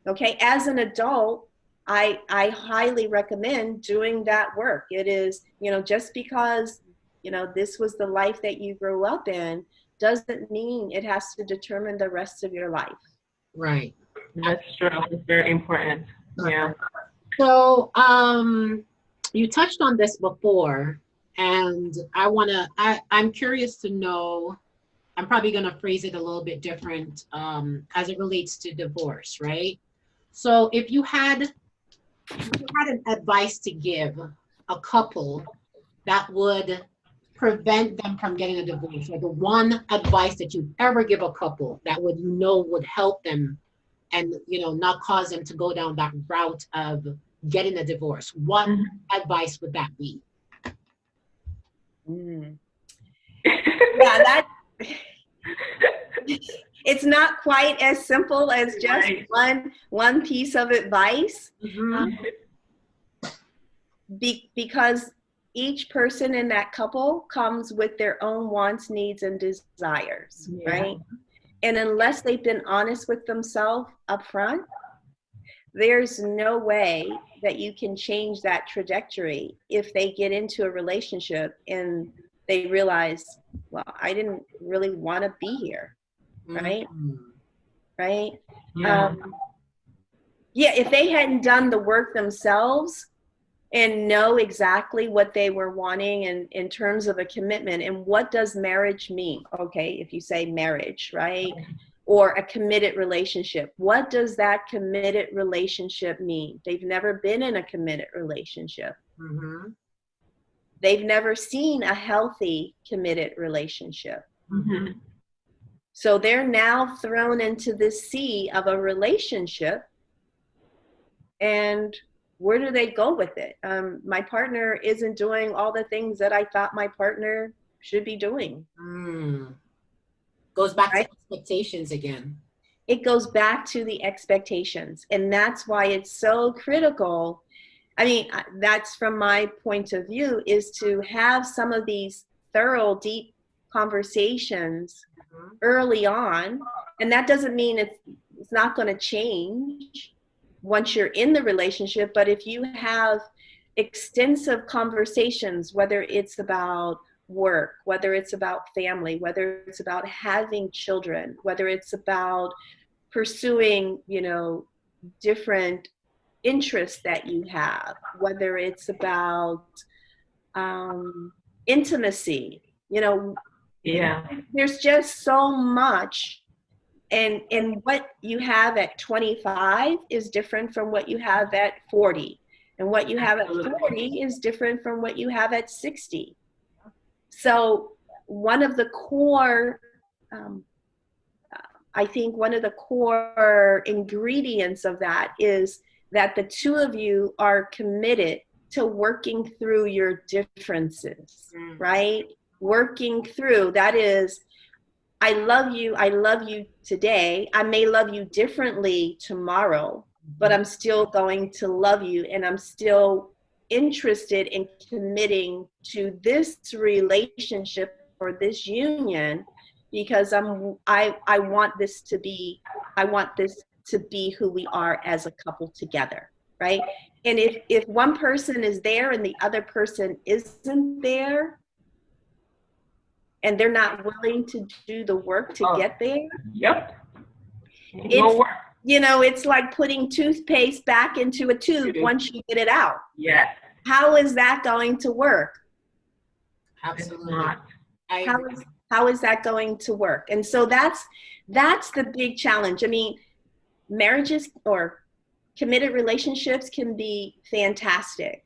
Okay. As an adult, I highly recommend doing that work. It is, just because this was the life that you grew up in doesn't mean it has to determine the rest of your life. Right. That's true. It's very important. Yeah. So you touched on this before, and I'm curious to know, I'm probably going to phrase it a little bit different as it relates to divorce, right? So if you had an advice to give a couple that would prevent them from getting a divorce, or the one advice that you ever give a couple that would help them and not cause them to go down that route of getting a divorce, what advice would that be? Mm. Yeah, that it's not quite as simple as just one piece of advice. Because each person in that couple comes with their own wants, needs, and desires, right? And unless they've been honest with themselves up front, there's no way that you can change that trajectory if they get into a relationship and they realize, well, I didn't really want to be here, right? Right? Yeah. Yeah, if they hadn't done the work themselves and know exactly what they were wanting in terms of a commitment and what does marriage mean? Okay, if you say marriage, right? Or a committed relationship. What does that committed relationship mean? They've never been in a committed relationship. They've never seen a healthy committed relationship. So they're now thrown into this sea of a relationship, and where do they go with it? My partner isn't doing all the things that I thought my partner should be doing. Goes back to expectations again. It goes back to the expectations. And that's why it's so critical. I mean, that's from my point of view, is to have some of these thorough, deep conversations early on. And that doesn't mean it's not going to change once you're in the relationship, but if you have extensive conversations, whether it's about work, whether it's about family, whether it's about having children, whether it's about pursuing, different interests that you have, whether it's about intimacy, there's just so much. And what you have at 25 is different from what you have at 40. And what you have at 40 is different from what you have at 60. So one of the core, I think one of the core ingredients of that is that the two of you are committed to working through your differences, right? Working through, that is, I love you today. I may love you differently tomorrow, but I'm still going to love you, and I'm still interested in committing to this relationship or this union because I want this to be who we are as a couple together, right? And if one person is there and the other person isn't there, and they're not willing to do the work to get there. It's like putting toothpaste back into a tube once you get it out. How is that going to work? Absolutely. How is that going to work? And so that's the big challenge. I mean, marriages or committed relationships can be fantastic.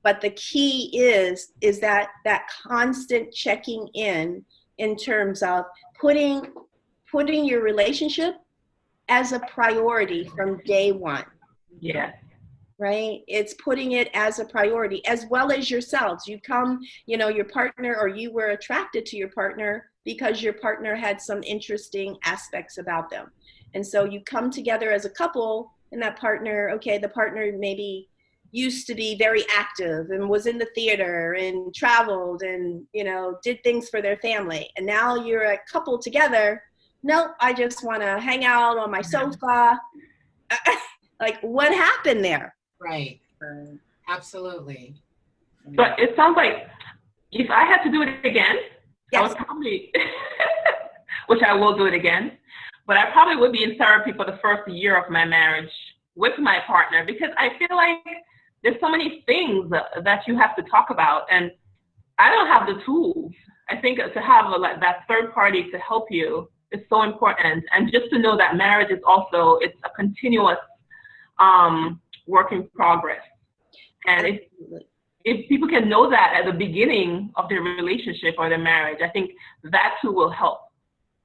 But the key is that constant checking in terms of putting your relationship as a priority from day one. Right? It's putting it as a priority, as well as yourselves. You come, your partner, or you were attracted to your partner because your partner had some interesting aspects about them. And so you come together as a couple, and the partner maybe used to be very active and was in the theater and traveled and, did things for their family. And now you're a couple together. No, I just want to hang out on my sofa. Like, what happened there? Right. Absolutely. But it sounds like if I had to do it again, yes. I would probably, which I will do it again, but I probably would be in therapy for the first year of my marriage with my partner, because I feel like there's so many things that you have to talk about, and I don't have the tools. I think to have that third party to help you is so important, and just to know that marriage is also, it's a continuous work in progress. And if people can know that at the beginning of their relationship or their marriage, I think that too will help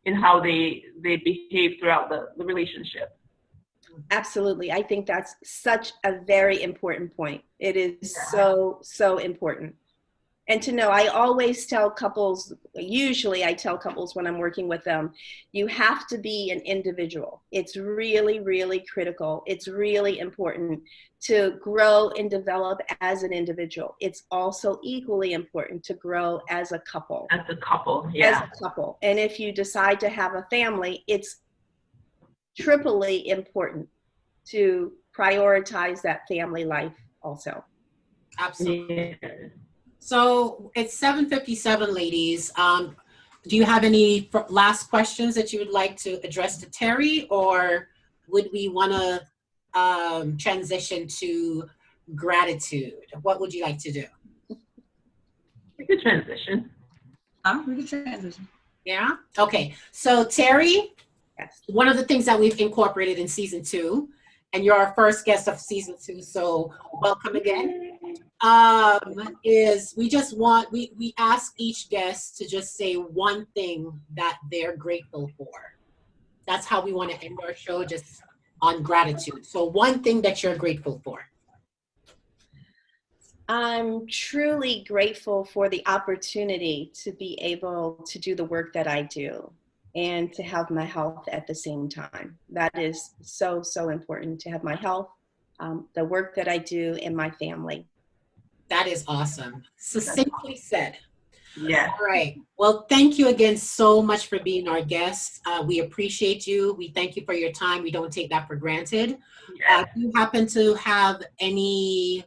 in how they behave throughout the relationship. Absolutely. I think that's such a very important point. It is so important. And to know, I always tell couples, usually I tell couples when I'm working with them, you have to be an individual. It's really, really critical. It's really important to grow and develop as an individual. It's also equally important to grow as a couple. As a couple, yeah. As a couple. And if you decide to have a family, it's triply important to prioritize that family life also. Absolutely. Yeah. So it's 7:57, ladies. Do you have any last questions that you would like to address to Terry, or would we want to transition to gratitude? What would you like to do? We could transition. We can transition. Yeah? Okay. So Terry, Yes. one of the things that we've incorporated in season 2, and you're our first guest of season 2, so welcome again, is we ask each guest to just say one thing that they're grateful for. That's how we want to end our show, just on gratitude. So one thing that you're grateful for. I'm truly grateful for the opportunity to be able to do the work that I do and to have my health at the same time. That is so, so important, to have my health, the work that I do, and my family. That is awesome. Succinctly said. Yeah. All right. Well, thank you again so much for being our guest. We appreciate you. We thank you for your time. We don't take that for granted. Yeah. Do you happen to have any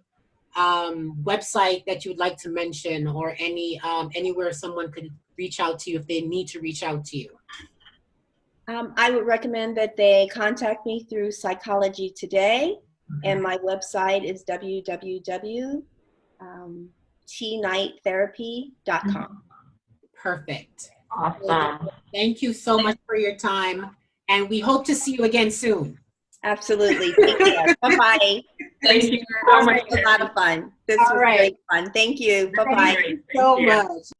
website that you would like to mention, or any anywhere someone could reach out to you if they need to reach out to you? I would recommend that they contact me through Psychology Today, and my website is www.tnighttherapy.com. Perfect. Awesome. Thank you so much for your time, and we hope to see you again soon. Absolutely. Take care. Bye-bye. Thank you so much. It was a lot of fun. This All was right. great fun. Thank you. Bye-bye. Thank you so much.